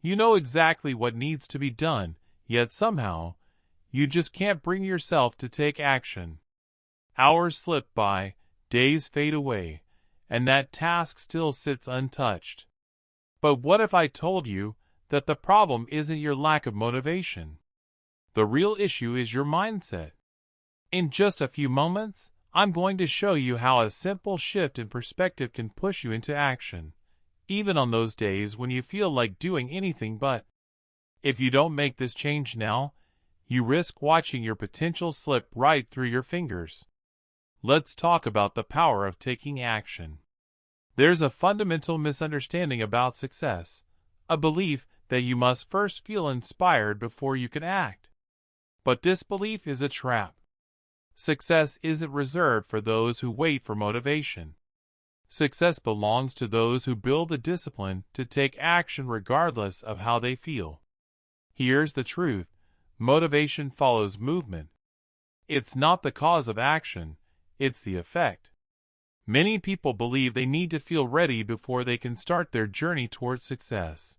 You know exactly what needs to be done, yet somehow, you just can't bring yourself to take action. Hours slip by, days fade away, and that task still sits untouched. But what if I told you that the problem isn't your lack of motivation? The real issue is your mindset. In just a few moments, I'm going to show you how a simple shift in perspective can push you into action, even on those days when you feel like doing anything but. If you don't make this change now, you risk watching your potential slip right through your fingers. Let's talk about the power of taking action. There's a fundamental misunderstanding about success, a belief that you must first feel inspired before you can act. But this belief is a trap. Success isn't reserved for those who wait for motivation. Success belongs to those who build the discipline to take action regardless of how they feel. Here's the truth: motivation follows movement. It's not the cause of action, it's the effect. Many people believe they need to feel ready before they can start their journey towards success.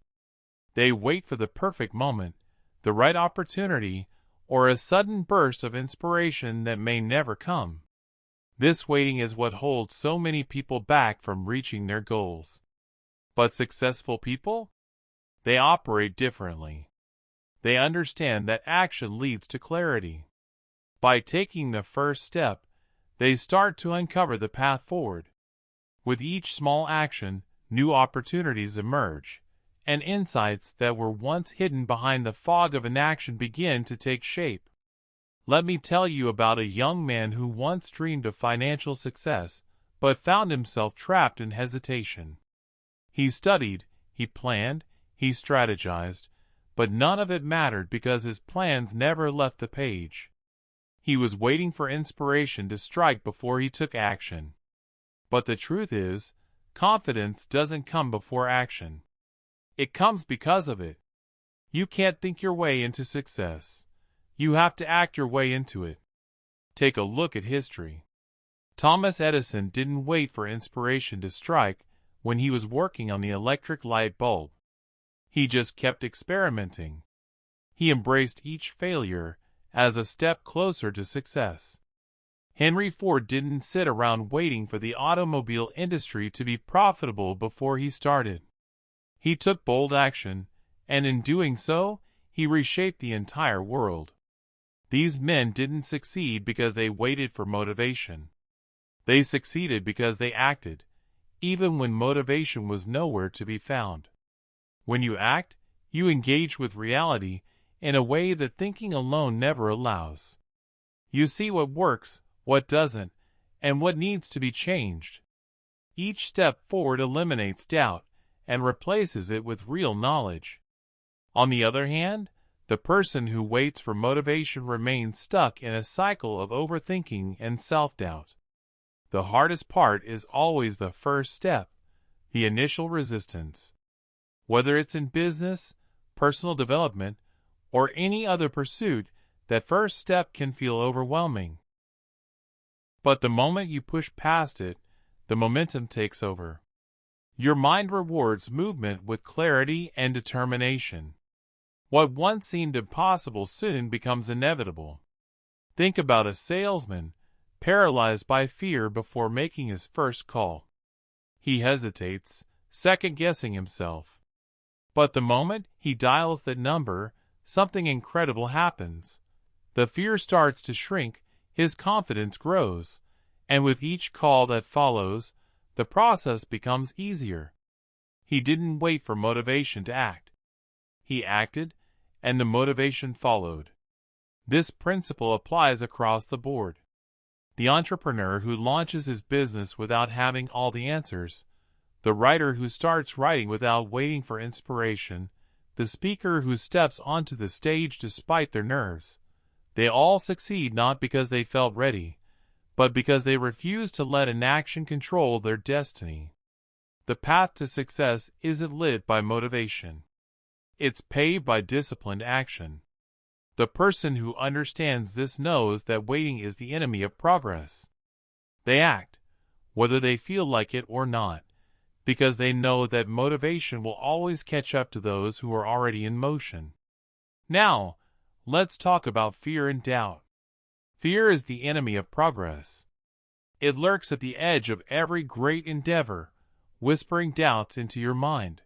They wait for the perfect moment, the right opportunity, or a sudden burst of inspiration that may never come. This waiting is what holds so many people back from reaching their goals. But successful people? They operate differently. They understand that action leads to clarity. By taking the first step, they start to uncover the path forward. With each small action, new opportunities emerge, and insights that were once hidden behind the fog of inaction begin to take shape. Let me tell you about a young man who once dreamed of financial success, but found himself trapped in hesitation. He studied, he planned, he strategized, but none of it mattered because his plans never left the page. He was waiting for inspiration to strike before he took action. But the truth is, confidence doesn't come before action. It comes because of it. You can't think your way into success. You have to act your way into it. Take a look at history. Thomas Edison didn't wait for inspiration to strike when he was working on the electric light bulb. He just kept experimenting. He embraced each failure as a step closer to success. Henry Ford didn't sit around waiting for the automobile industry to be profitable before he started. He took bold action, and in doing so, he reshaped the entire world. These men didn't succeed because they waited for motivation. They succeeded because they acted, even when motivation was nowhere to be found. When you act, you engage with reality in a way that thinking alone never allows. You see what works, what doesn't, and what needs to be changed. Each step forward eliminates doubt and replaces it with real knowledge. On the other hand, the person who waits for motivation remains stuck in a cycle of overthinking and self-doubt. The hardest part is always the first step, the initial resistance. Whether it's in business, personal development, or any other pursuit, that first step can feel overwhelming. But the moment you push past it, the momentum takes over. Your mind rewards movement with clarity and determination. What once seemed impossible soon becomes inevitable. Think about a salesman paralyzed by fear before making his first call. He hesitates, second-guessing himself. But the moment he dials that number, something incredible happens. The fear starts to shrink, his confidence grows, and with each call that follows, the process becomes easier. He didn't wait for motivation to act. He acted, and the motivation followed. This principle applies across the board. The entrepreneur who launches his business without having all the answers, the writer who starts writing without waiting for inspiration, the speaker who steps onto the stage despite their nerves, they all succeed not because they felt ready, but because they refused to let inaction control their destiny. The path to success isn't lit by motivation. It's paved by disciplined action. The person who understands this knows that waiting is the enemy of progress. They act, whether they feel like it or not, because they know that motivation will always catch up to those who are already in motion. Now, let's talk about fear and doubt. Fear is the enemy of progress. It lurks at the edge of every great endeavor, whispering doubts into your mind.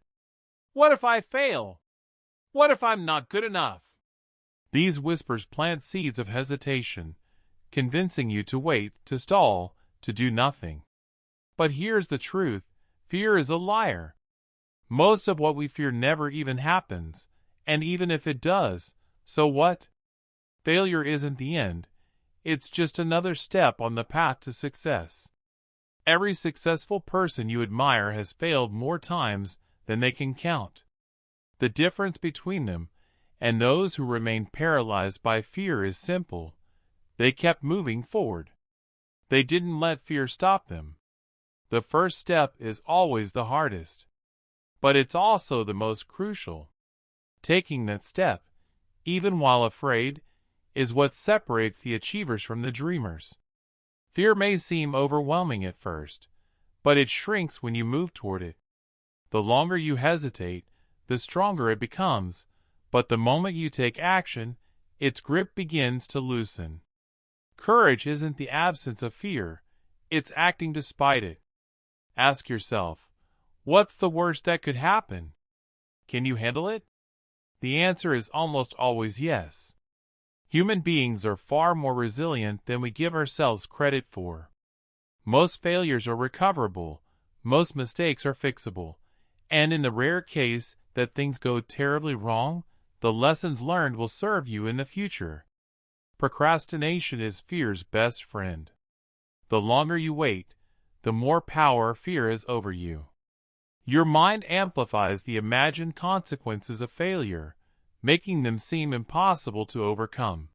What if I fail? What if I'm not good enough? These whispers plant seeds of hesitation, convincing you to wait, to stall, to do nothing. But here's the truth: fear is a liar. Most of what we fear never even happens, and even if it does, so what? Failure isn't the end. It's just another step on the path to success. Every successful person you admire has failed more times than they can count. The difference between them and those who remain paralyzed by fear is simple. They kept moving forward. They didn't let fear stop them. The first step is always the hardest, but it's also the most crucial. Taking that step, even while afraid, is what separates the achievers from the dreamers. Fear may seem overwhelming at first, but it shrinks when you move toward it. The longer you hesitate, the stronger it becomes, but the moment you take action, its grip begins to loosen. Courage isn't the absence of fear, it's acting despite it. Ask yourself, what's the worst that could happen? Can you handle it? The answer is almost always yes. Human beings are far more resilient than we give ourselves credit for. Most failures are recoverable, most mistakes are fixable, and in the rare case that things go terribly wrong, the lessons learned will serve you in the future. Procrastination is fear's best friend. The longer you wait, the more power fear has over you. Your mind amplifies the imagined consequences of failure, making them seem impossible to overcome.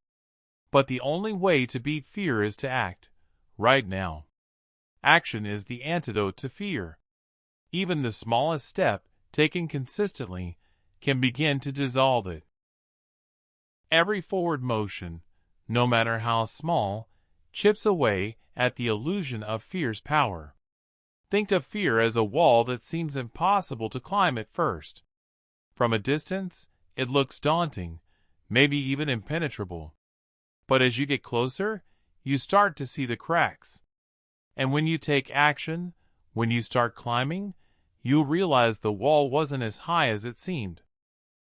But the only way to beat fear is to act, right now. Action is the antidote to fear. Even the smallest step, taken consistently, can begin to dissolve it. Every forward motion, no matter how small, chips away at the illusion of fear's power. Think of fear as a wall that seems impossible to climb at first. From a distance, it looks daunting, maybe even impenetrable. But as you get closer, you start to see the cracks. And when you take action, when you start climbing, you'll realize the wall wasn't as high as it seemed.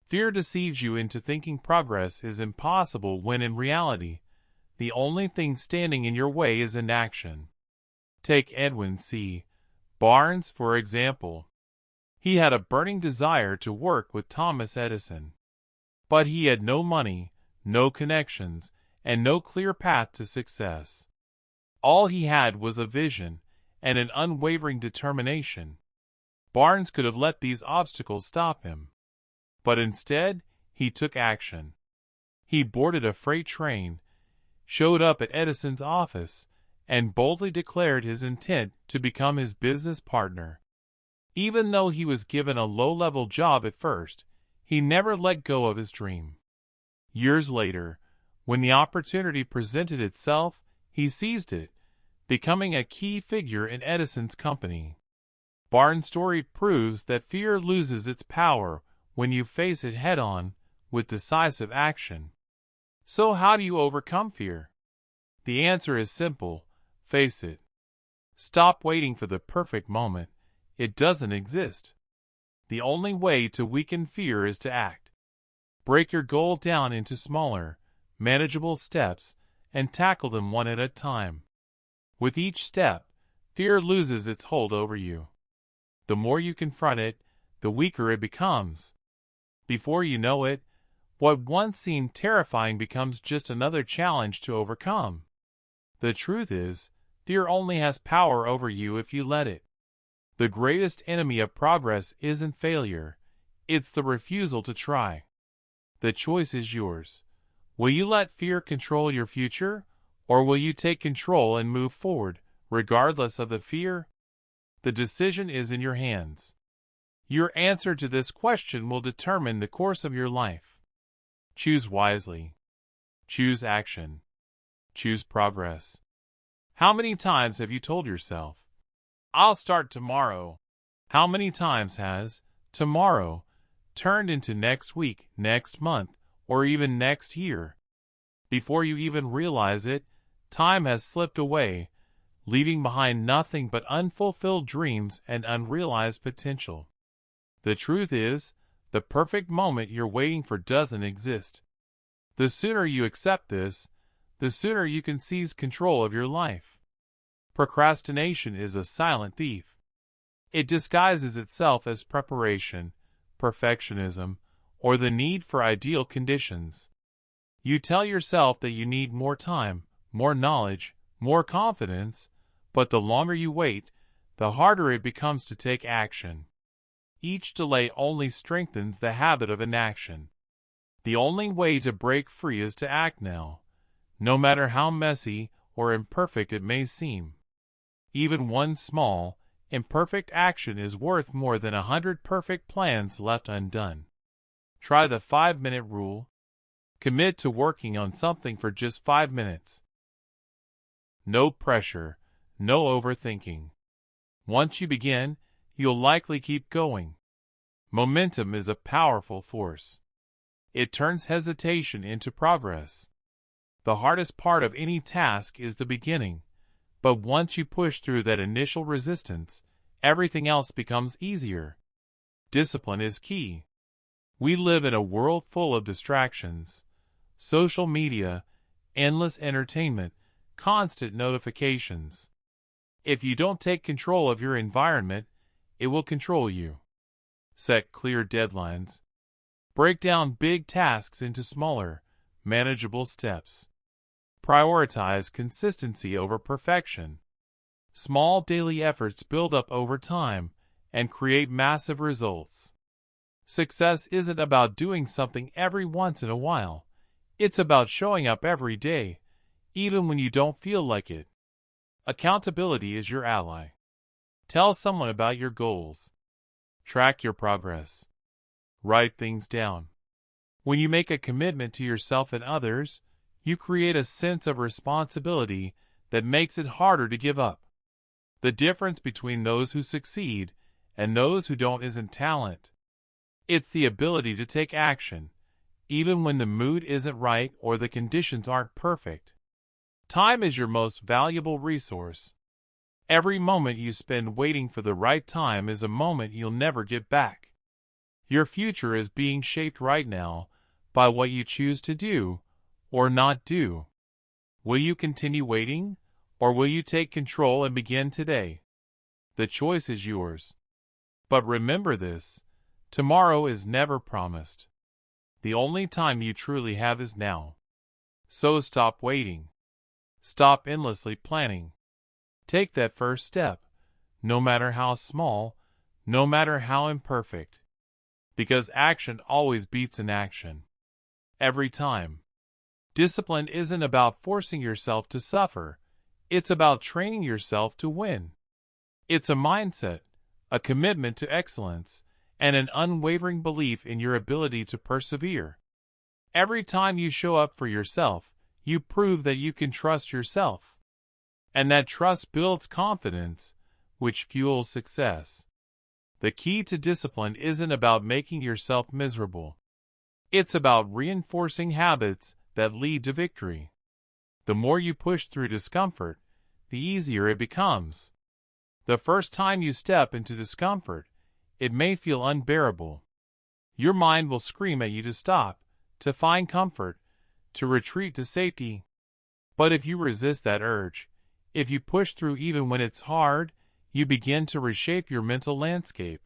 Fear deceives you into thinking progress is impossible when in reality, the only thing standing in your way is inaction. Take Edwin C. Barnes, for example. He had a burning desire to work with Thomas Edison. But he had no money, no connections, and no clear path to success. All he had was a vision and an unwavering determination. Barnes could have let these obstacles stop him. But instead, he took action. He boarded a freight train, showed up at Edison's office, and boldly declared his intent to become his business partner. Even though he was given a low-level job at first, he never let go of his dream. Years later, when the opportunity presented itself, he seized it, becoming a key figure in Edison's company. Barnes' story proves that fear loses its power when you face it head-on with decisive action. So how do you overcome fear? The answer is simple: face it. Stop waiting for the perfect moment. It doesn't exist. The only way to weaken fear is to act. Break your goal down into smaller, manageable steps and tackle them one at a time. With each step, fear loses its hold over you. The more you confront it, the weaker it becomes. Before you know it, what once seemed terrifying becomes just another challenge to overcome. The truth is, fear only has power over you if you let it. The greatest enemy of progress isn't failure, it's the refusal to try. The choice is yours. Will you let fear control your future, or will you take control and move forward, regardless of the fear? The decision is in your hands. Your answer to this question will determine the course of your life. Choose wisely. Choose action. Choose progress. How many times have you told yourself, "I'll start tomorrow," How many times has tomorrow turned into next week, next month, or even next year? Before you even realize it, time has slipped away, leaving behind nothing but unfulfilled dreams and unrealized potential. The truth is, the perfect moment you're waiting for doesn't exist. The sooner you accept this, the sooner you can seize control of your life. Procrastination is a silent thief. It disguises itself as preparation, perfectionism, or the need for ideal conditions. You tell yourself that you need more time, more knowledge, more confidence, but the longer you wait, the harder it becomes to take action. Each delay only strengthens the habit of inaction. The only way to break free is to act now, no matter how messy or imperfect it may seem. Even one small, imperfect action is worth more than 100 perfect plans left undone. Try the 5-minute rule. Commit to working on something for just 5 minutes. No pressure, no overthinking. Once you begin, you'll likely keep going. Momentum is a powerful force. It turns hesitation into progress. The hardest part of any task is the beginning, but once you push through that initial resistance, everything else becomes easier. Discipline is key. We live in a world full of distractions. Social media, endless entertainment, constant notifications. If you don't take control of your environment, it will control you. Set clear deadlines. Break down big tasks into smaller, manageable steps. Prioritize consistency over perfection. Small daily efforts build up over time and create massive results. Success isn't about doing something every once in a while. It's about showing up every day, even when you don't feel like it. Accountability is your ally. Tell someone about your goals. Track your progress. Write things down. When you make a commitment to yourself and others, you create a sense of responsibility that makes it harder to give up. The difference between those who succeed and those who don't isn't talent. It's the ability to take action, even when the mood isn't right or the conditions aren't perfect. Time is your most valuable resource. Every moment you spend waiting for the right time is a moment you'll never get back. Your future is being shaped right now by what you choose to do or not do. Will you continue waiting, or will you take control and begin today? The choice is yours. But remember this, tomorrow is never promised. The only time you truly have is now. So stop waiting. Stop endlessly planning. Take that first step, no matter how small, no matter how imperfect. Because action always beats inaction. Every time. Discipline isn't about forcing yourself to suffer. It's about training yourself to win. It's a mindset, a commitment to excellence, and an unwavering belief in your ability to persevere. Every time you show up for yourself, you prove that you can trust yourself. And that trust builds confidence, which fuels success. The key to discipline isn't about making yourself miserable. It's about reinforcing habits that lead to victory. The more you push through discomfort, the easier it becomes. The first time you step into discomfort, it may feel unbearable. Your mind will scream at you to stop, to find comfort, to retreat to safety. But if you resist that urge, if you push through even when it's hard, you begin to reshape your mental landscape.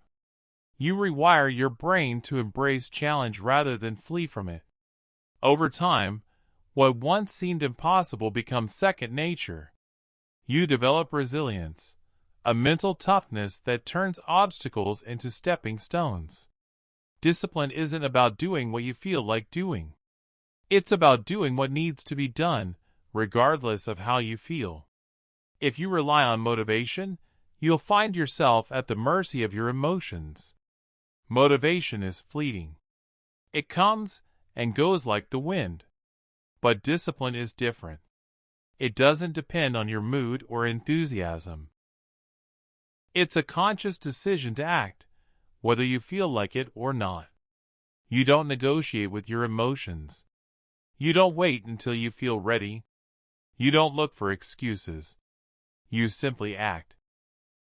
You rewire your brain to embrace challenge rather than flee from it. Over time, what once seemed impossible becomes second nature. You develop resilience, a mental toughness that turns obstacles into stepping stones. Discipline isn't about doing what you feel like doing. It's about doing what needs to be done, regardless of how you feel. If you rely on motivation, you'll find yourself at the mercy of your emotions. Motivation is fleeting. It comes and goes like the wind. But discipline is different. It doesn't depend on your mood or enthusiasm. It's a conscious decision to act, whether you feel like it or not. You don't negotiate with your emotions. You don't wait until you feel ready. You don't look for excuses. You simply act.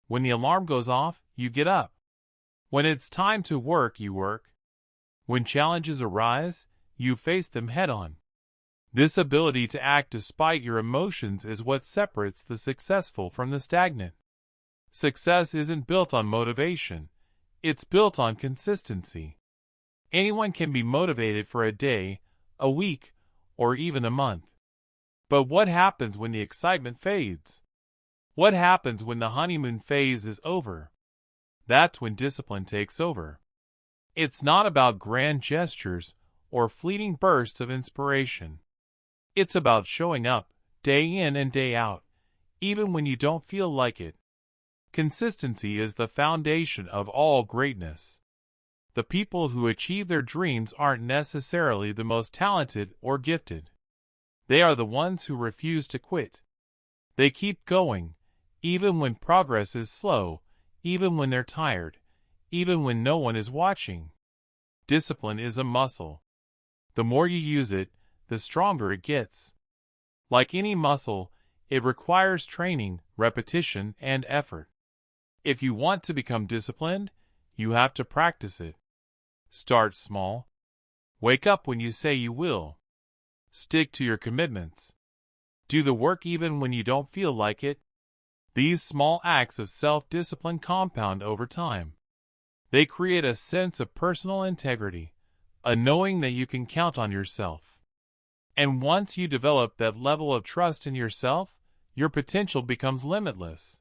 When the alarm goes off, you get up. When it's time to work, you work. When challenges arise, you face them head-on. This ability to act despite your emotions is what separates the successful from the stagnant. Success isn't built on motivation. It's built on consistency. Anyone can be motivated for a day, a week, or even a month. But what happens when the excitement fades? What happens when the honeymoon phase is over? That's when discipline takes over. It's not about grand gestures or fleeting bursts of inspiration. It's about showing up, day in and day out, even when you don't feel like it. Consistency is the foundation of all greatness. The people who achieve their dreams aren't necessarily the most talented or gifted. They are the ones who refuse to quit. They keep going, even when progress is slow, even when they're tired, even when no one is watching. Discipline is a muscle. The more you use it, the stronger it gets. Like any muscle, it requires training, repetition, and effort. If you want to become disciplined, you have to practice it. Start small. Wake up when you say you will. Stick to your commitments. Do the work even when you don't feel like it. These small acts of self-discipline compound over time. They create a sense of personal integrity, a knowing that you can count on yourself. And once you develop that level of trust in yourself, your potential becomes limitless.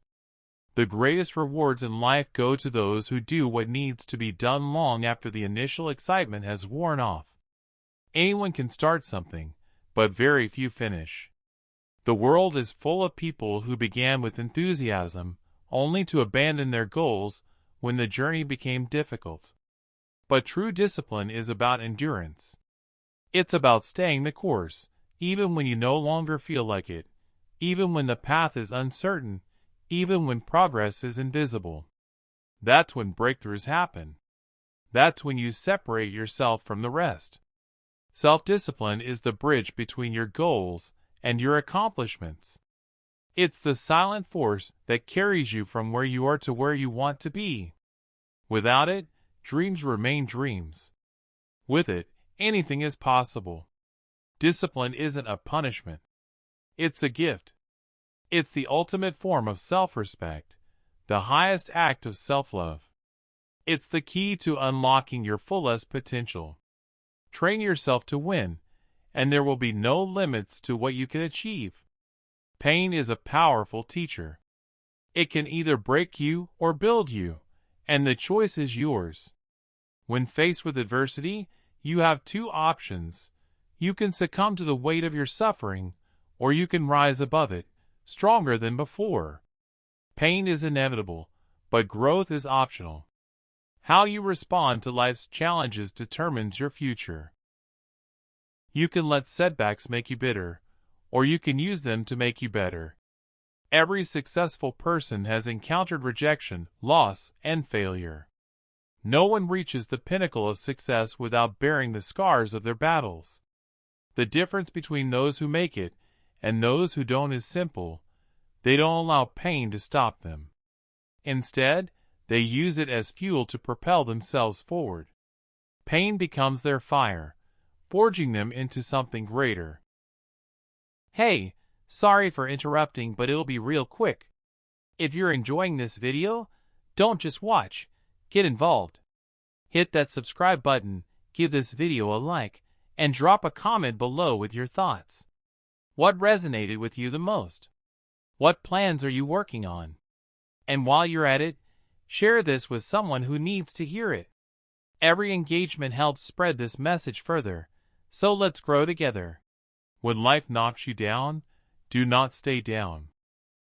The greatest rewards in life go to those who do what needs to be done long after the initial excitement has worn off. Anyone can start something, but very few finish. The world is full of people who began with enthusiasm, only to abandon their goals when the journey became difficult. But true discipline is about endurance. It's about staying the course, even when you no longer feel like it, even when the path is uncertain, even when progress is invisible. That's when breakthroughs happen. That's when you separate yourself from the rest. Self-discipline is the bridge between your goals and your accomplishments. It's the silent force that carries you from where you are to where you want to be. Without it, dreams remain dreams. With it, anything is possible. Discipline isn't a punishment. It's a gift. It's the ultimate form of self-respect, the highest act of self-love. It's the key to unlocking your fullest potential. Train yourself to win, and there will be no limits to what you can achieve. Pain is a powerful teacher. It can either break you or build you, and the choice is yours. When faced with adversity, you have two options. You can succumb to the weight of your suffering, or you can rise above it, stronger than before. Pain is inevitable, but growth is optional. How you respond to life's challenges determines your future. You can let setbacks make you bitter, or you can use them to make you better. Every successful person has encountered rejection, loss, and failure. No one reaches the pinnacle of success without bearing the scars of their battles. The difference between those who make it and those who don't is simple. They don't allow pain to stop them. Instead, they use it as fuel to propel themselves forward. Pain becomes their fire, forging them into something greater. Hey, sorry for interrupting, but it'll be real quick. If you're enjoying this video, don't just watch, get involved. Hit that subscribe button, give this video a like, and drop a comment below with your thoughts. What resonated with you the most? What plans are you working on? And while you're at it, share this with someone who needs to hear it. Every engagement helps spread this message further, so let's grow together. When life knocks you down, do not stay down.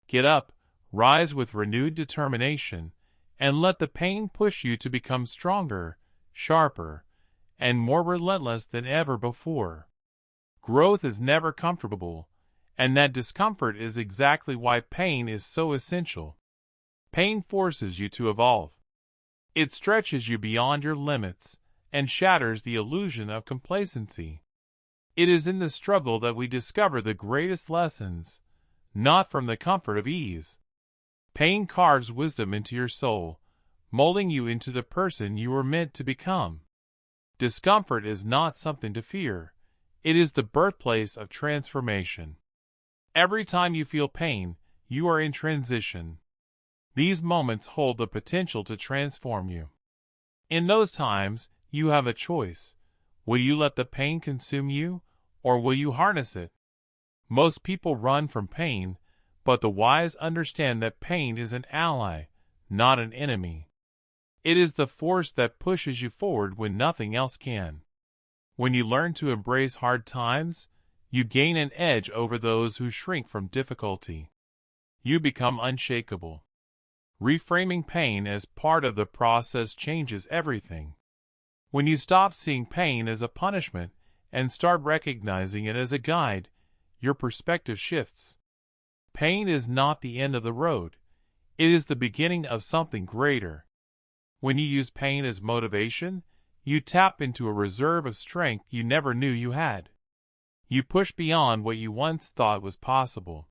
Get up, rise with renewed determination, and let the pain push you to become stronger, sharper, and more relentless than ever before. Growth is never comfortable, and that discomfort is exactly why pain is so essential. Pain forces you to evolve. It stretches you beyond your limits and shatters the illusion of complacency. It is in the struggle that we discover the greatest lessons, not from the comfort of ease. Pain carves wisdom into your soul, molding you into the person you were meant to become. Discomfort is not something to fear. It is the birthplace of transformation. Every time you feel pain, you are in transition. These moments hold the potential to transform you. In those times, you have a choice. Will you let the pain consume you, or will you harness it? Most people run from pain, but the wise understand that pain is an ally, not an enemy. It is the force that pushes you forward when nothing else can. When you learn to embrace hard times, you gain an edge over those who shrink from difficulty. You become unshakable. Reframing pain as part of the process changes everything. When you stop seeing pain as a punishment and start recognizing it as a guide, your perspective shifts. Pain is not the end of the road. It is the beginning of something greater. When you use pain as motivation, you tap into a reserve of strength you never knew you had. You push beyond what you once thought was possible.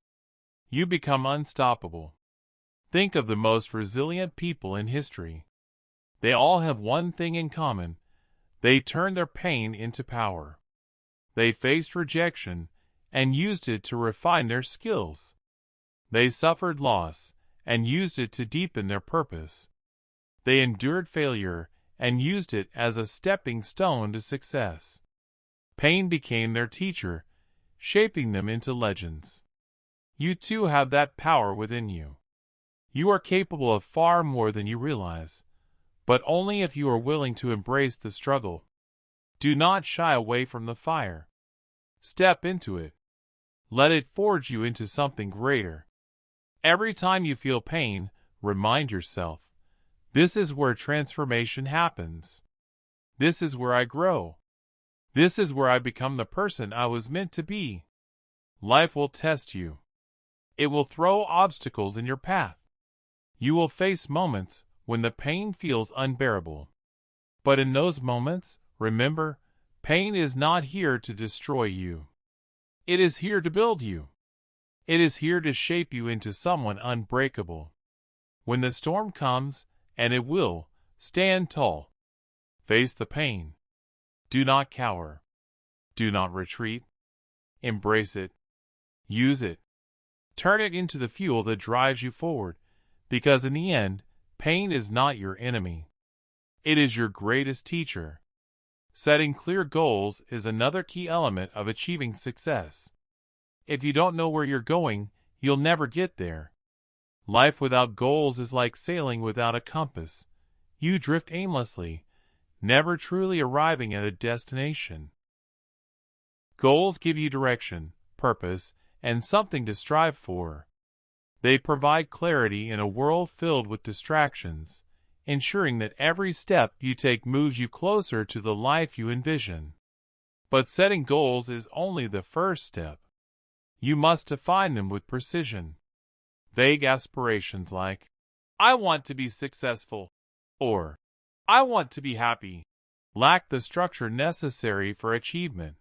You become unstoppable. Think of the most resilient people in history. They all have one thing in common. They turned their pain into power. They faced rejection and used it to refine their skills. They suffered loss and used it to deepen their purpose. They endured failure and used it as a stepping stone to success. Pain became their teacher, shaping them into legends. You too have that power within you. You are capable of far more than you realize, but only if you are willing to embrace the struggle. Do not shy away from the fire. Step into it. Let it forge you into something greater. Every time you feel pain, remind yourself, this is where transformation happens. This is where I grow. This is where I become the person I was meant to be. Life will test you. It will throw obstacles in your path. You will face moments when the pain feels unbearable. But in those moments, remember, pain is not here to destroy you. It is here to build you. It is here to shape you into someone unbreakable. When the storm comes, and it will, stand tall. Face the pain. Do not cower. Do not retreat. Embrace it. Use it. Turn it into the fuel that drives you forward, because in the end, pain is not your enemy. It is your greatest teacher. Setting clear goals is another key element of achieving success. If you don't know where you're going, you'll never get there. Life without goals is like sailing without a compass. You drift aimlessly, never truly arriving at a destination. Goals give you direction, purpose, and something to strive for. They provide clarity in a world filled with distractions, ensuring that every step you take moves you closer to the life you envision. But setting goals is only the first step. You must define them with precision. Vague aspirations like, I want to be successful, or I want to be happy, lack the structure necessary for achievement.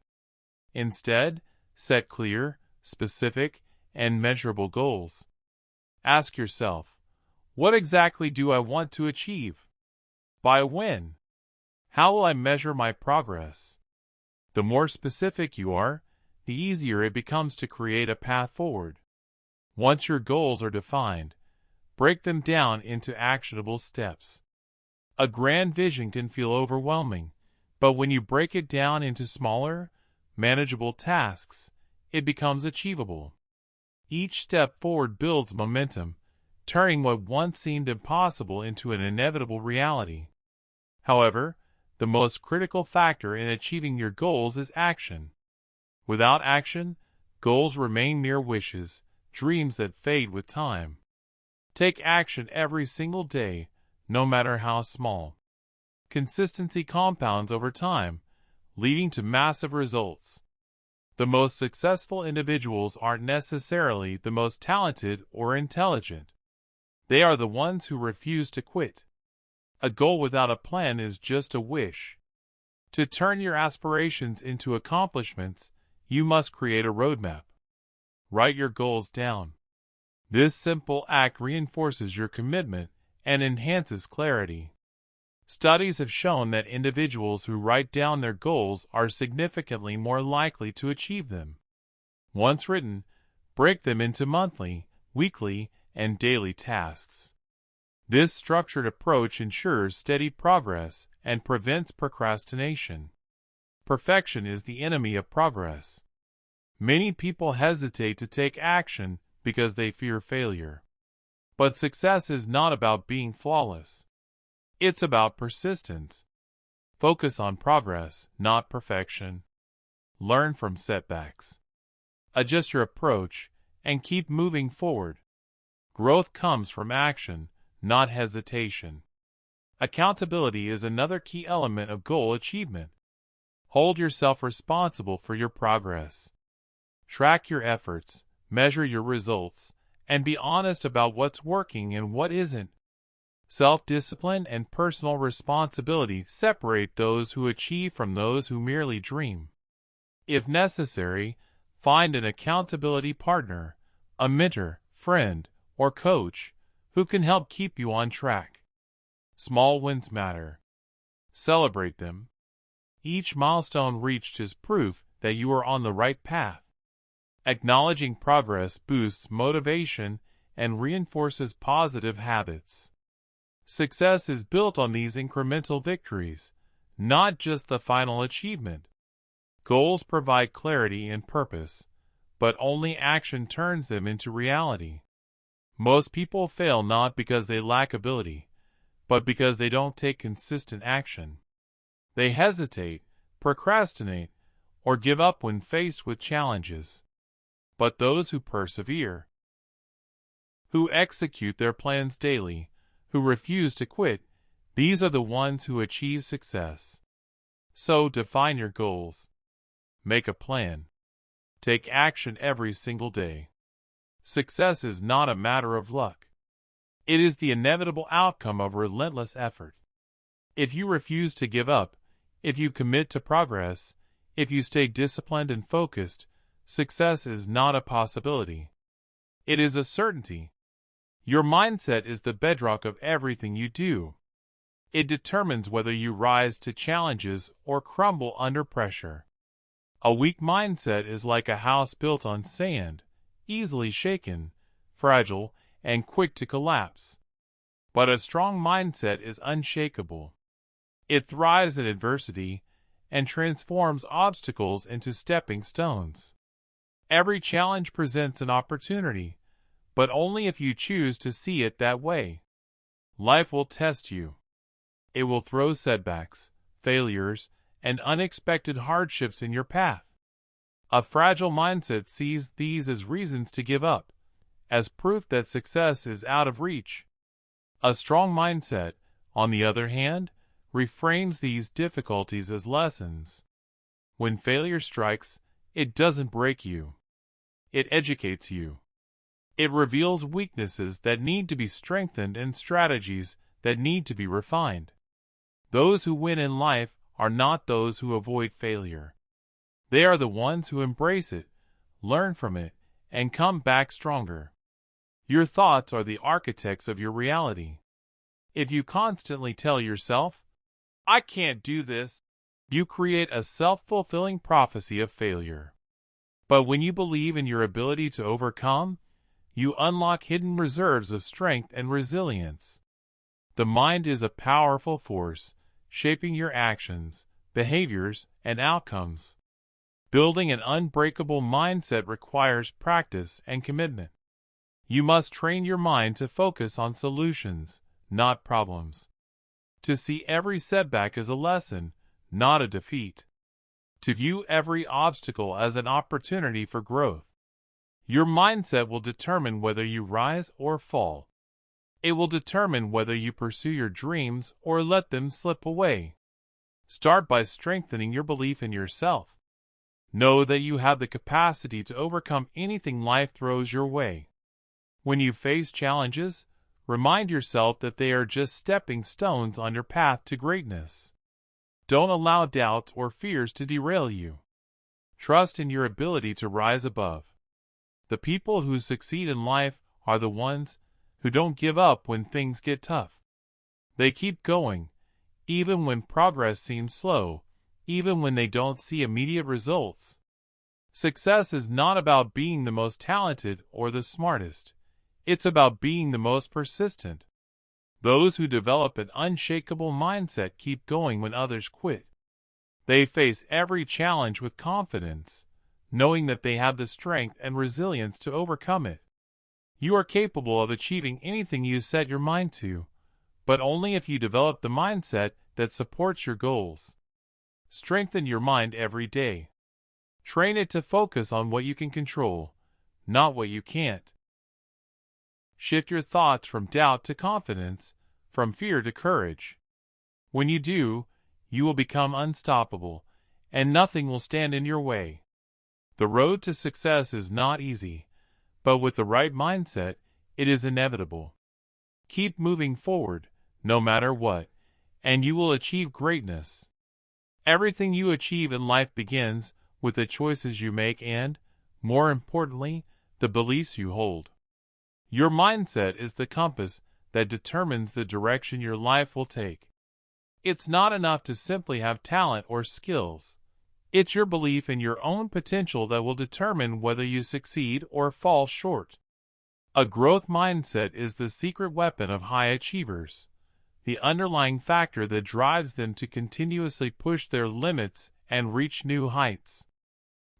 Instead, set clear, specific, and measurable goals. Ask yourself, what exactly do I want to achieve? By when? How will I measure my progress? The more specific you are, the easier it becomes to create a path forward. Once your goals are defined, break them down into actionable steps. A grand vision can feel overwhelming, but when you break it down into smaller, manageable tasks, it becomes achievable. Each step forward builds momentum, turning what once seemed impossible into an inevitable reality. However, the most critical factor in achieving your goals is action. Without action, goals remain mere wishes, dreams that fade with time. Take action every single day, no matter how small. Consistency compounds over time, leading to massive results. The most successful individuals aren't necessarily the most talented or intelligent. They are the ones who refuse to quit. A goal without a plan is just a wish. To turn your aspirations into accomplishments, you must create a roadmap. Write your goals down. This simple act reinforces your commitment and enhances clarity. Studies have shown that individuals who write down their goals are significantly more likely to achieve them. Once written, break them into monthly, weekly, and daily tasks. This structured approach ensures steady progress and prevents procrastination. Perfection is the enemy of progress. Many people hesitate to take action because they fear failure. But success is not about being flawless. It's about persistence. Focus on progress, not perfection. Learn from setbacks. Adjust your approach and keep moving forward. Growth comes from action, not hesitation. Accountability is another key element of goal achievement. Hold yourself responsible for your progress. Track your efforts, measure your results, and be honest about what's working and what isn't. Self-discipline and personal responsibility separate those who achieve from those who merely dream. If necessary, find an accountability partner, a mentor, friend, or coach who can help keep you on track. Small wins matter. Celebrate them. Each milestone reached is proof that you are on the right path. Acknowledging progress boosts motivation and reinforces positive habits. Success is built on these incremental victories, not just the final achievement. Goals provide clarity and purpose, but only action turns them into reality. Most people fail not because they lack ability, but because they don't take consistent action. They hesitate, procrastinate, or give up when faced with challenges. But those who persevere, who execute their plans daily, who refuse to quit, these are the ones who achieve success. So define your goals. Make a plan. Take action every single day. Success is not a matter of luck. It is the inevitable outcome of relentless effort. If you refuse to give up, if you commit to progress, if you stay disciplined and focused, success is not a possibility. It is a certainty. Your mindset is the bedrock of everything you do. It determines whether you rise to challenges or crumble under pressure. A weak mindset is like a house built on sand, easily shaken, fragile, and quick to collapse. But a strong mindset is unshakable. It thrives in adversity and transforms obstacles into stepping stones. Every challenge presents an opportunity, but only if you choose to see it that way. Life will test you. It will throw setbacks, failures, and unexpected hardships in your path. A fragile mindset sees these as reasons to give up, as proof that success is out of reach. A strong mindset, on the other hand, reframes these difficulties as lessons. When failure strikes, it doesn't break you. It educates you. It reveals weaknesses that need to be strengthened and strategies that need to be refined. Those who win in life are not those who avoid failure. They are the ones who embrace it, learn from it, and come back stronger. Your thoughts are the architects of your reality. If you constantly tell yourself, "I can't do this," you create a self-fulfilling prophecy of failure. But when you believe in your ability to overcome, you unlock hidden reserves of strength and resilience. The mind is a powerful force, shaping your actions, behaviors, and outcomes. Building an unbreakable mindset requires practice and commitment. You must train your mind to focus on solutions, not problems. To see every setback as a lesson, not a defeat. To view every obstacle as an opportunity for growth. Your mindset will determine whether you rise or fall. It will determine whether you pursue your dreams or let them slip away. Start by strengthening your belief in yourself. Know that you have the capacity to overcome anything life throws your way. When you face challenges, remind yourself that they are just stepping stones on your path to greatness. Don't allow doubts or fears to derail you. Trust in your ability to rise above. The people who succeed in life are the ones who don't give up when things get tough. They keep going, even when progress seems slow, even when they don't see immediate results. Success is not about being the most talented or the smartest. It's about being the most persistent. Those who develop an unshakable mindset keep going when others quit. They face every challenge with confidence, knowing that they have the strength and resilience to overcome it. You are capable of achieving anything you set your mind to, but only if you develop the mindset that supports your goals. Strengthen your mind every day. Train it to focus on what you can control, not what you can't. Shift your thoughts from doubt to confidence, from fear to courage. When you do, you will become unstoppable, and nothing will stand in your way. The road to success is not easy, but with the right mindset, it is inevitable. Keep moving forward, no matter what, and you will achieve greatness. Everything you achieve in life begins with the choices you make and, more importantly, the beliefs you hold. Your mindset is the compass that determines the direction your life will take. It's not enough to simply have talent or skills. It's your belief in your own potential that will determine whether you succeed or fall short. A growth mindset is the secret weapon of high achievers, the underlying factor that drives them to continuously push their limits and reach new heights.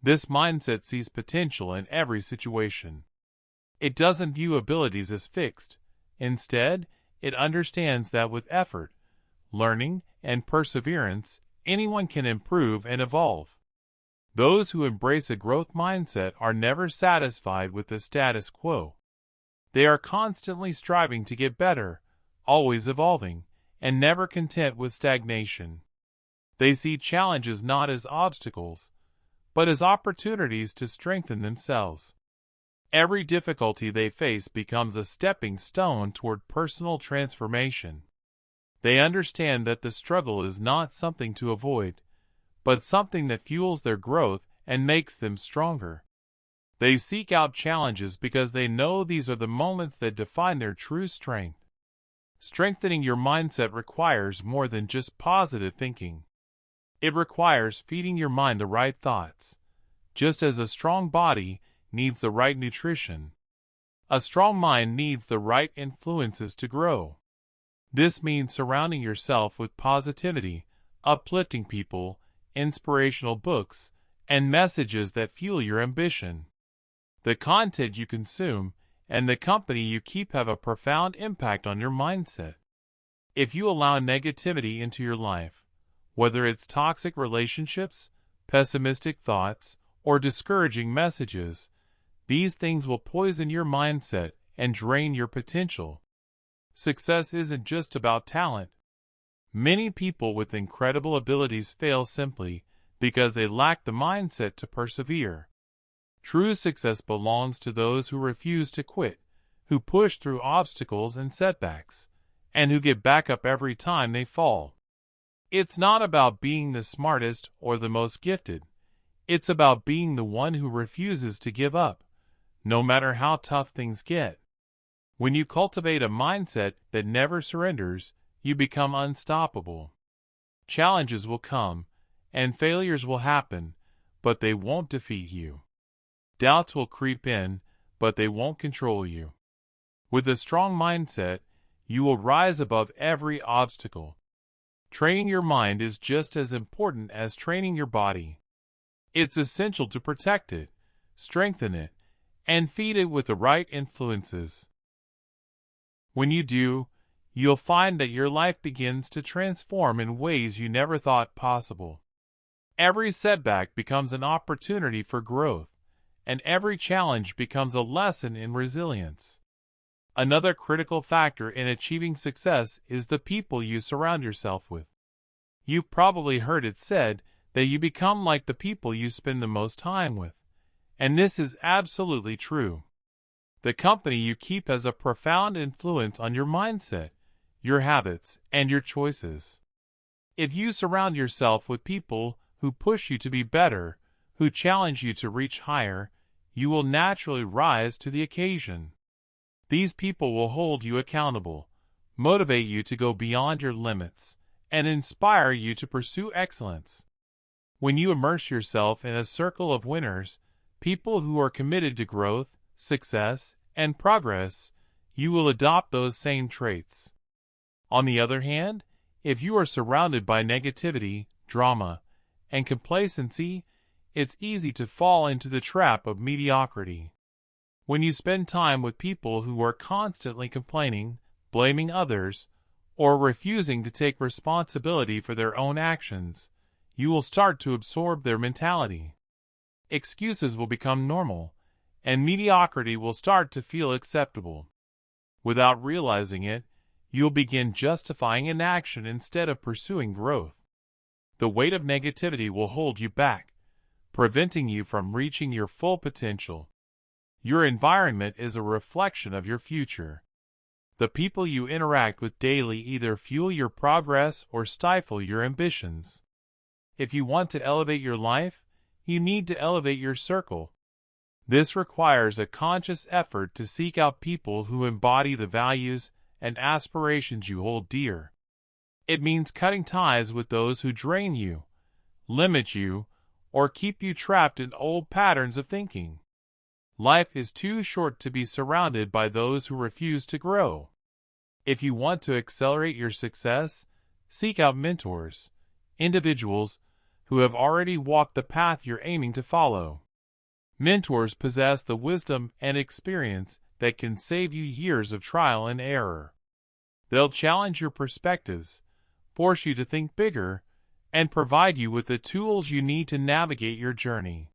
This mindset sees potential in every situation. It doesn't view abilities as fixed. Instead, it understands that with effort, learning, and perseverance, anyone can improve and evolve. Those who embrace a growth mindset are never satisfied with the status quo. They are constantly striving to get better, always evolving, and never content with stagnation. They see challenges not as obstacles, but as opportunities to strengthen themselves. Every difficulty they face becomes a stepping stone toward personal transformation. They understand that the struggle is not something to avoid, but something that fuels their growth and makes them stronger. They seek out challenges because they know these are the moments that define their true strength. Strengthening your mindset requires more than just positive thinking. It requires feeding your mind the right thoughts, just as a strong body needs the right nutrition. A strong mind needs the right influences to grow. This means surrounding yourself with positivity, uplifting people, inspirational books, and messages that fuel your ambition. The content you consume and the company you keep have a profound impact on your mindset. If you allow negativity into your life, whether it's toxic relationships, pessimistic thoughts, or discouraging messages, these things will poison your mindset and drain your potential. Success isn't just about talent. Many people with incredible abilities fail simply because they lack the mindset to persevere. True success belongs to those who refuse to quit, who push through obstacles and setbacks, and who get back up every time they fall. It's not about being the smartest or the most gifted. It's about being the one who refuses to give up, no matter how tough things get. When you cultivate a mindset that never surrenders, you become unstoppable. Challenges will come, and failures will happen, but they won't defeat you. Doubts will creep in, but they won't control you. With a strong mindset, you will rise above every obstacle. Training your mind is just as important as training your body. It's essential to protect it, strengthen it, and feed it with the right influences. When you do, you'll find that your life begins to transform in ways you never thought possible. Every setback becomes an opportunity for growth, and every challenge becomes a lesson in resilience. Another critical factor in achieving success is the people you surround yourself with. You've probably heard it said that you become like the people you spend the most time with, and this is absolutely true. The company you keep has a profound influence on your mindset, your habits, and your choices. If you surround yourself with people who push you to be better, who challenge you to reach higher, you will naturally rise to the occasion. These people will hold you accountable, motivate you to go beyond your limits, and inspire you to pursue excellence. When you immerse yourself in a circle of winners, people who are committed to growth, success, and progress, you will adopt those same traits. On the other hand, if you are surrounded by negativity, drama, and complacency, it's easy to fall into the trap of mediocrity. When you spend time with people who are constantly complaining, blaming others, or refusing to take responsibility for their own actions, you will start to absorb their mentality. Excuses will become normal, and mediocrity will start to feel acceptable. Without realizing it, you'll begin justifying inaction instead of pursuing growth. The weight of negativity will hold you back, preventing you from reaching your full potential. Your environment is a reflection of your future. The people you interact with daily either fuel your progress or stifle your ambitions. If you want to elevate your life, you need to elevate your circle. This requires a conscious effort to seek out people who embody the values and aspirations you hold dear. It means cutting ties with those who drain you, limit you, or keep you trapped in old patterns of thinking. Life is too short to be surrounded by those who refuse to grow. If you want to accelerate your success, seek out mentors, individuals who have already walked the path you're aiming to follow. Mentors possess the wisdom and experience that can save you years of trial and error. They'll challenge your perspectives, force you to think bigger, and provide you with the tools you need to navigate your journey.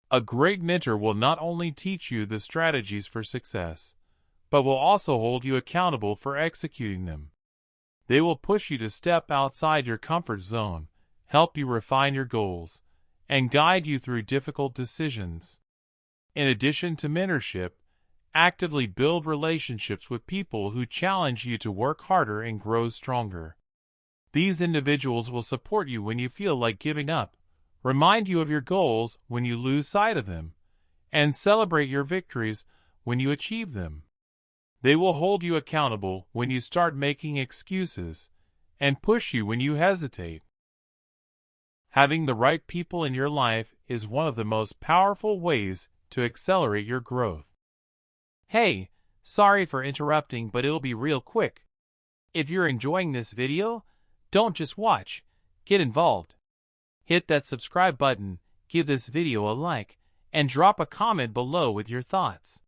A great mentor will not only teach you the strategies for success, but will also hold you accountable for executing them. They will push you to step outside your comfort zone, help you refine your goals, and guide you through difficult decisions. In addition to mentorship, actively build relationships with people who challenge you to work harder and grow stronger. These individuals will support you when you feel like giving up, remind you of your goals when you lose sight of them, and celebrate your victories when you achieve them. They will hold you accountable when you start making excuses, and push you when you hesitate. Having the right people in your life is one of the most powerful ways to accelerate your growth. Hey, sorry for interrupting, but it'll be real quick. If you're enjoying this video, don't just watch, get involved. Hit that subscribe button, give this video a like, and drop a comment below with your thoughts.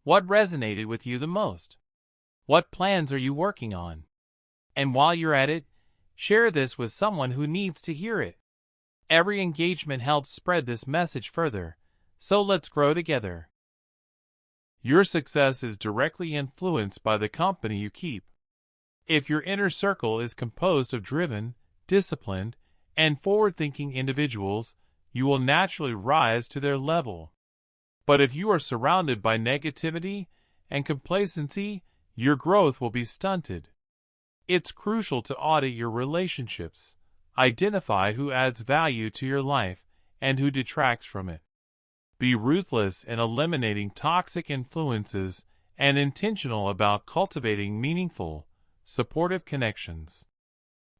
What resonated with you the most? What plans are you working on? And while you're at it, share this with someone who needs to hear it. Every engagement helps spread this message further, so let's grow together. Your success is directly influenced by the company you keep. If your inner circle is composed of driven, disciplined, and forward-thinking individuals, you will naturally rise to their level. But if you are surrounded by negativity and complacency, your growth will be stunted. It's crucial to audit your relationships, identify who adds value to your life and who detracts from it. Be ruthless in eliminating toxic influences and intentional about cultivating meaningful, supportive connections.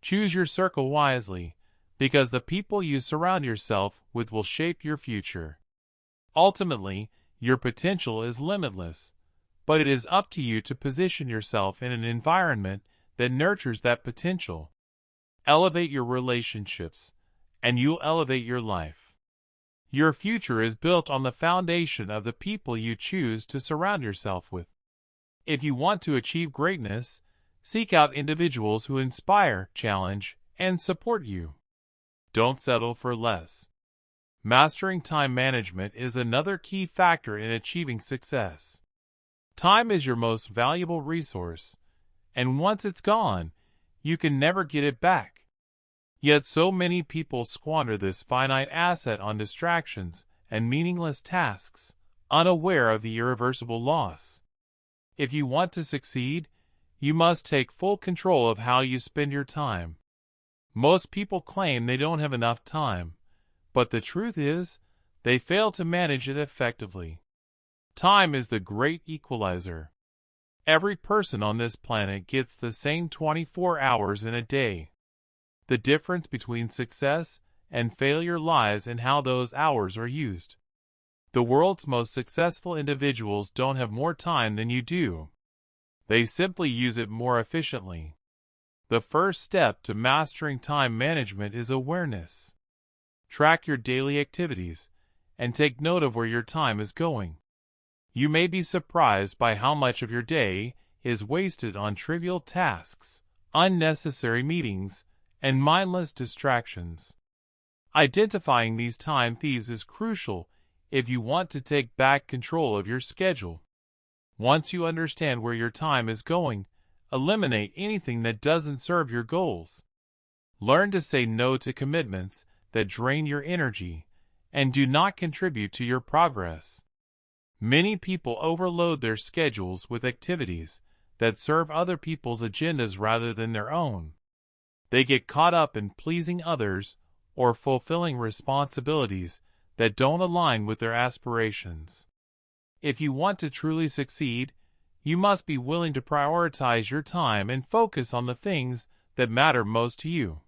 Choose your circle wisely, because the people you surround yourself with will shape your future. Ultimately, your potential is limitless, but it is up to you to position yourself in an environment that nurtures that potential. Elevate your relationships, and you'll elevate your life. Your future is built on the foundation of the people you choose to surround yourself with. If you want to achieve greatness, seek out individuals who inspire, challenge, and support you. Don't settle for less. Mastering time management is another key factor in achieving success. Time is your most valuable resource, and once it's gone, you can never get it back. Yet so many people squander this finite asset on distractions and meaningless tasks, unaware of the irreversible loss. If you want to succeed, you must take full control of how you spend your time. Most people claim they don't have enough time, but the truth is, they fail to manage it effectively. Time is the great equalizer. Every person on this planet gets the same 24 hours in a day. The difference between success and failure lies in how those hours are used. The world's most successful individuals don't have more time than you do. They simply use it more efficiently. The first step to mastering time management is awareness. Track your daily activities and take note of where your time is going. You may be surprised by how much of your day is wasted on trivial tasks, unnecessary meetings, and mindless distractions. Identifying these time thieves is crucial if you want to take back control of your schedule. Once you understand where your time is going, eliminate anything that doesn't serve your goals. Learn to say no to commitments that drain your energy and do not contribute to your progress. Many people overload their schedules with activities that serve other people's agendas rather than their own. They get caught up in pleasing others or fulfilling responsibilities that don't align with their aspirations. If you want to truly succeed, you must be willing to prioritize your time and focus on the things that matter most to you.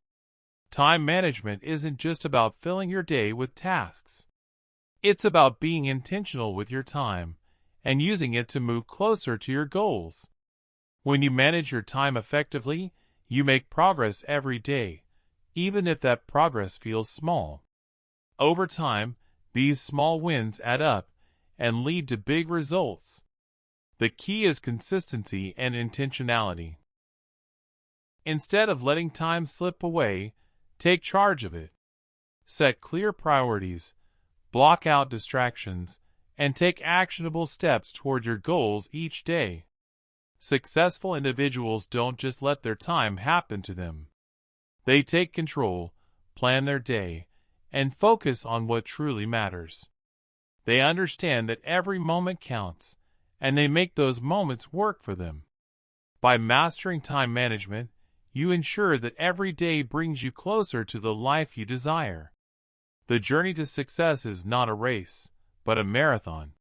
Time management isn't just about filling your day with tasks. It's about being intentional with your time and using it to move closer to your goals. When you manage your time effectively, you make progress every day, even if that progress feels small. Over time, these small wins add up and lead to big results. The key is consistency and intentionality. Instead of letting time slip away, take charge of it. Set clear priorities, block out distractions, and take actionable steps toward your goals each day. Successful individuals don't just let their time happen to them. They take control, plan their day, and focus on what truly matters. They understand that every moment counts, and they make those moments work for them. By mastering time management, you ensure that every day brings you closer to the life you desire. The journey to success is not a race, but a marathon.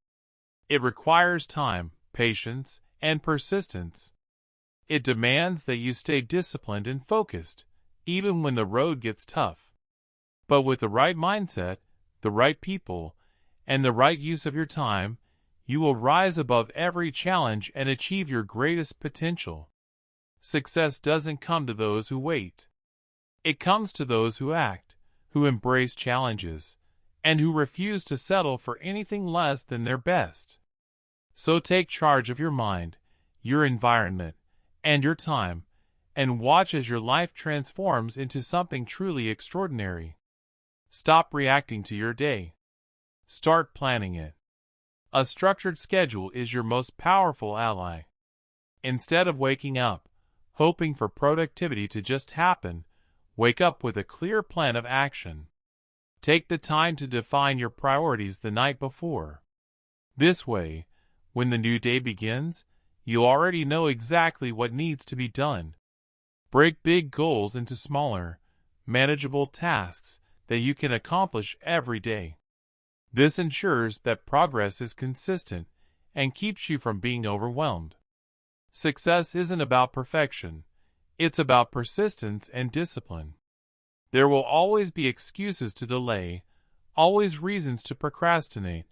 It requires time, patience, and persistence. It demands that you stay disciplined and focused, even when the road gets tough. But with the right mindset, the right people, and the right use of your time, you will rise above every challenge and achieve your greatest potential. Success doesn't come to those who wait. It comes to those who act, who embrace challenges, and who refuse to settle for anything less than their best. So take charge of your mind, your environment, and your time, and watch as your life transforms into something truly extraordinary. Stop reacting to your day. Start planning it. A structured schedule is your most powerful ally. Instead of waking up, hoping for productivity to just happen, wake up with a clear plan of action. Take the time to define your priorities the night before. This way, when the new day begins, you already know exactly what needs to be done. Break big goals into smaller, manageable tasks that you can accomplish every day. This ensures that progress is consistent and keeps you from being overwhelmed. Success isn't about perfection, it's about persistence and discipline. There will always be excuses to delay, always reasons to procrastinate,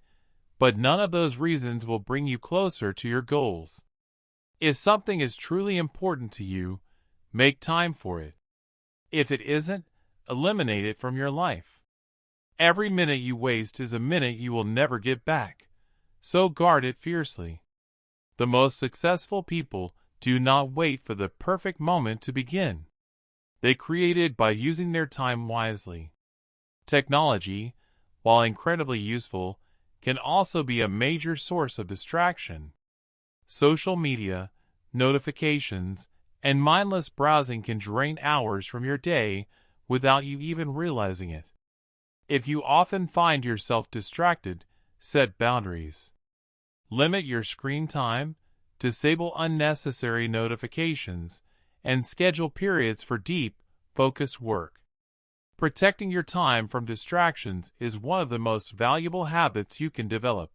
but none of those reasons will bring you closer to your goals. If something is truly important to you, make time for it. If it isn't, eliminate it from your life. Every minute you waste is a minute you will never get back, so guard it fiercely. The most successful people do not wait for the perfect moment to begin. They create it by using their time wisely. Technology, while incredibly useful, can also be a major source of distraction. Social media, notifications, and mindless browsing can drain hours from your day without you even realizing it. If you often find yourself distracted, set boundaries. Limit your screen time, disable unnecessary notifications, and schedule periods for deep, focused work. Protecting your time from distractions is one of the most valuable habits you can develop.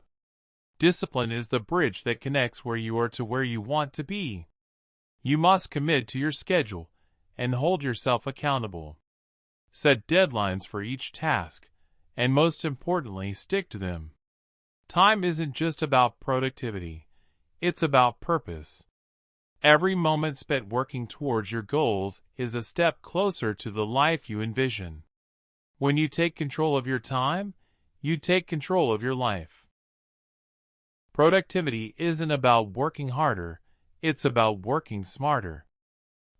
Discipline is the bridge that connects where you are to where you want to be. You must commit to your schedule and hold yourself accountable. Set deadlines for each task, and most importantly, stick to them. Time isn't just about productivity, it's about purpose. Every moment spent working towards your goals is a step closer to the life you envision. When you take control of your time, you take control of your life. Productivity isn't about working harder, it's about working smarter.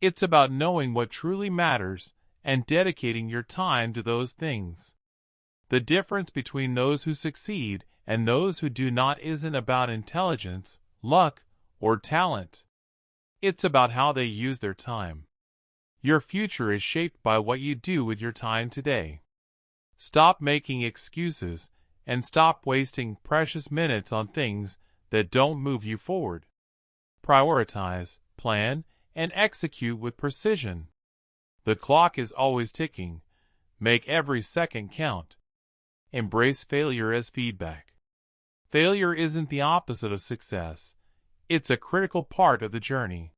It's about knowing what truly matters and dedicating your time to those things. The difference between those who succeed and those who do not isn't about intelligence, luck, or talent. It's about how they use their time. Your future is shaped by what you do with your time today. Stop making excuses and stop wasting precious minutes on things that don't move you forward. Prioritize, plan, and execute with precision. The clock is always ticking. Make every second count. Embrace failure as feedback. Failure isn't the opposite of success. It's a critical part of the journey.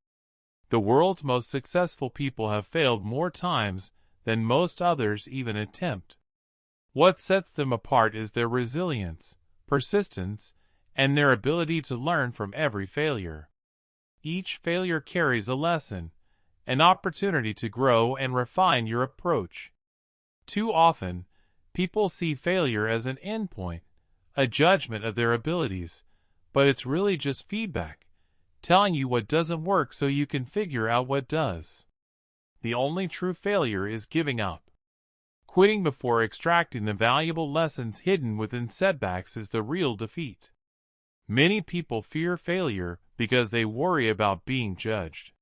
The world's most successful people have failed more times than most others even attempt. What sets them apart is their resilience, persistence, and their ability to learn from every failure. Each failure carries a lesson, an opportunity to grow and refine your approach. Too often, people see failure as an endpoint, a judgment of their abilities, but it's really just feedback, telling you what doesn't work so you can figure out what does. The only true failure is giving up. Quitting before extracting the valuable lessons hidden within setbacks is the real defeat. Many people fear failure because they worry about being judged.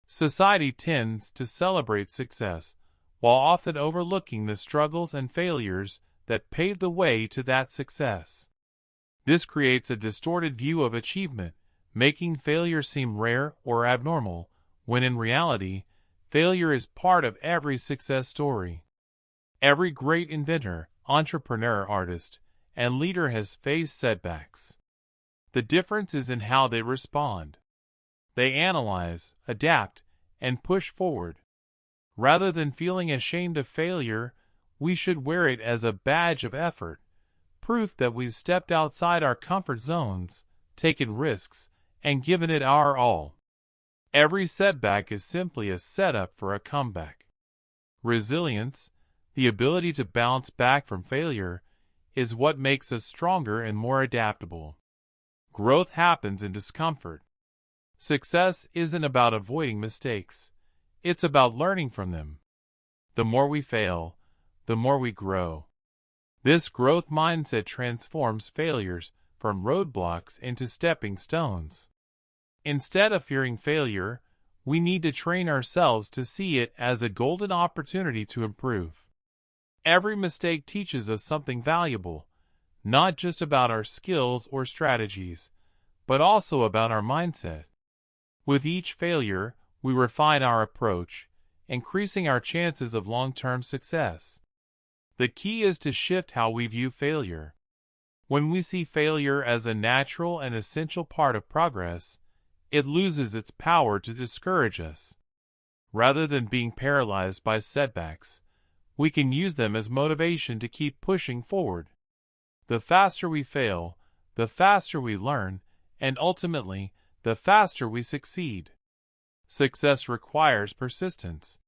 Society tends to celebrate success, while often overlooking the struggles and failures that pave the way to that success. This creates a distorted view of achievement, making failure seem rare or abnormal, when in reality, failure is part of every success story. Every great inventor, entrepreneur, artist, and leader has faced setbacks. The difference is in how they respond. They analyze, adapt, and push forward. Rather than feeling ashamed of failure, we should wear it as a badge of effort, proof that we've stepped outside our comfort zones, taken risks, and given it our all. Every setback is simply a setup for a comeback. Resilience, the ability to bounce back from failure, is what makes us stronger and more adaptable. Growth happens in discomfort. Success isn't about avoiding mistakes. It's about learning from them. The more we fail, the more we grow. This growth mindset transforms failures from roadblocks into stepping stones. Instead of fearing failure, we need to train ourselves to see it as a golden opportunity to improve. Every mistake teaches us something valuable, not just about our skills or strategies, but also about our mindset. With each failure, we refine our approach, increasing our chances of long-term success. The key is to shift how we view failure. When we see failure as a natural and essential part of progress, it loses its power to discourage us. Rather than being paralyzed by setbacks, we can use them as motivation to keep pushing forward. The faster we fail, the faster we learn, and ultimately, the faster we succeed. Success requires persistence.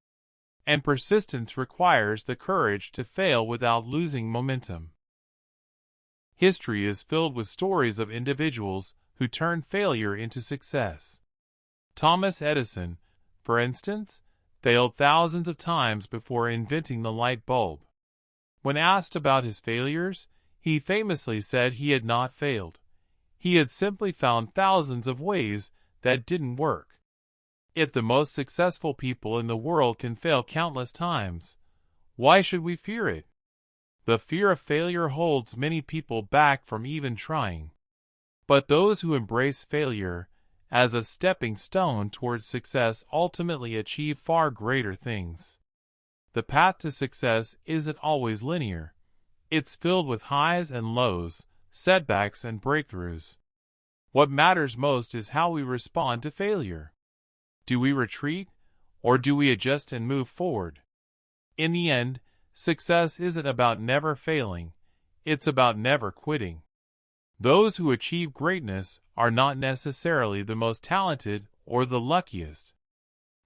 And persistence requires the courage to fail without losing momentum. History is filled with stories of individuals who turned failure into success. Thomas Edison, for instance, failed thousands of times before inventing the light bulb. When asked about his failures, he famously said he had not failed. He had simply found thousands of ways that didn't work. If the most successful people in the world can fail countless times, why should we fear it? The fear of failure holds many people back from even trying. But those who embrace failure as a stepping stone towards success ultimately achieve far greater things. The path to success isn't always linear. It's filled with highs and lows, setbacks and breakthroughs. What matters most is how we respond to failure. Do we retreat, or do we adjust and move forward? In the end, success isn't about never failing, it's about never quitting. Those who achieve greatness are not necessarily the most talented or the luckiest.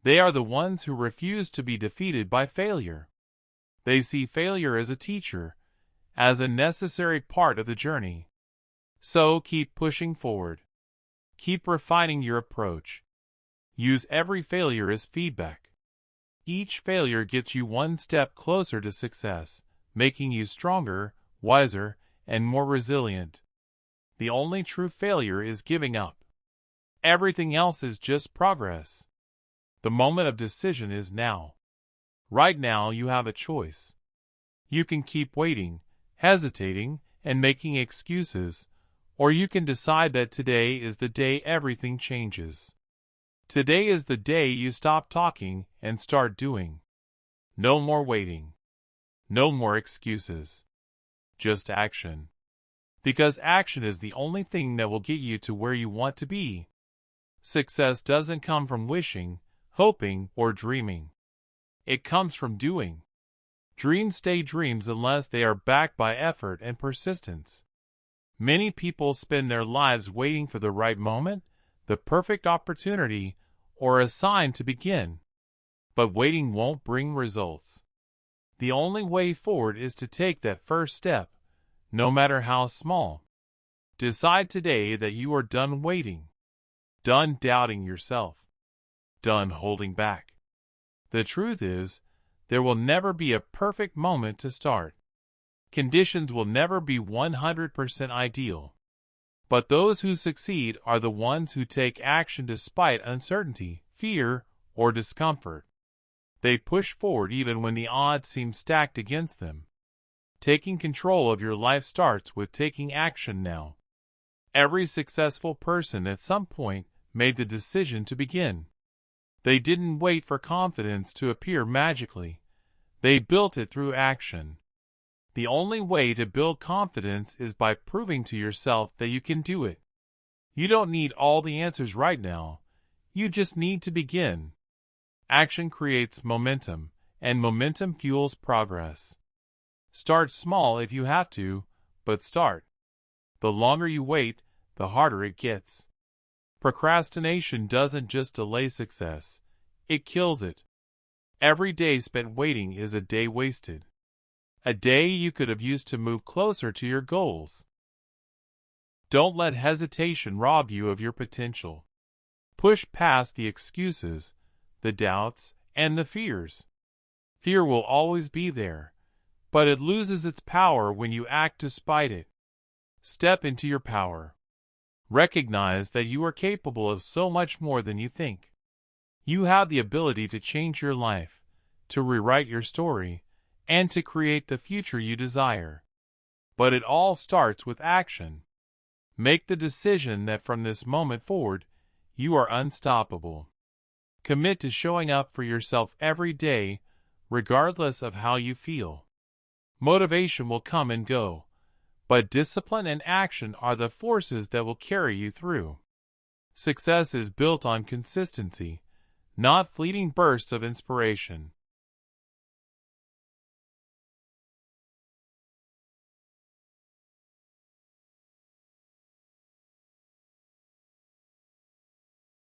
They are the ones who refuse to be defeated by failure. They see failure as a teacher, as a necessary part of the journey. So keep pushing forward. Keep refining your approach. Use every failure as feedback. Each failure gets you one step closer to success, making you stronger, wiser, and more resilient. The only true failure is giving up. Everything else is just progress. The moment of decision is now. Right now you have a choice. You can keep waiting, hesitating, and making excuses, or you can decide that today is the day everything changes. Today is the day you stop talking and start doing. No more waiting. No more excuses. Just action. Because action is the only thing that will get you to where you want to be. Success doesn't come from wishing, hoping, or dreaming. It comes from doing. Dreams stay dreams unless they are backed by effort and persistence. Many people spend their lives waiting for the right moment, the perfect opportunity, or a sign to begin. But waiting won't bring results. The only way forward is to take that first step, no matter how small. Decide today that you are done waiting. Done doubting yourself. Done holding back. The truth is, there will never be a perfect moment to start. Conditions will never be 100% ideal. But those who succeed are the ones who take action despite uncertainty, fear, or discomfort. They push forward even when the odds seem stacked against them. Taking control of your life starts with taking action now. Every successful person at some point made the decision to begin. They didn't wait for confidence to appear magically. They built it through action. The only way to build confidence is by proving to yourself that you can do it. You don't need all the answers right now. You just need to begin. Action creates momentum, and momentum fuels progress. Start small if you have to, but start. The longer you wait, the harder it gets. Procrastination doesn't just delay success, it kills it. Every day spent waiting is a day wasted. A day you could have used to move closer to your goals. Don't let hesitation rob you of your potential. Push past the excuses, the doubts, and the fears. Fear will always be there, but it loses its power when you act despite it. Step into your power. Recognize that you are capable of so much more than you think. You have the ability to change your life, to rewrite your story, and to create the future you desire. But it all starts with action. Make the decision that from this moment forward, you are unstoppable. Commit to showing up for yourself every day, regardless of how you feel. Motivation will come and go, but discipline and action are the forces that will carry you through. Success is built on consistency, not fleeting bursts of inspiration.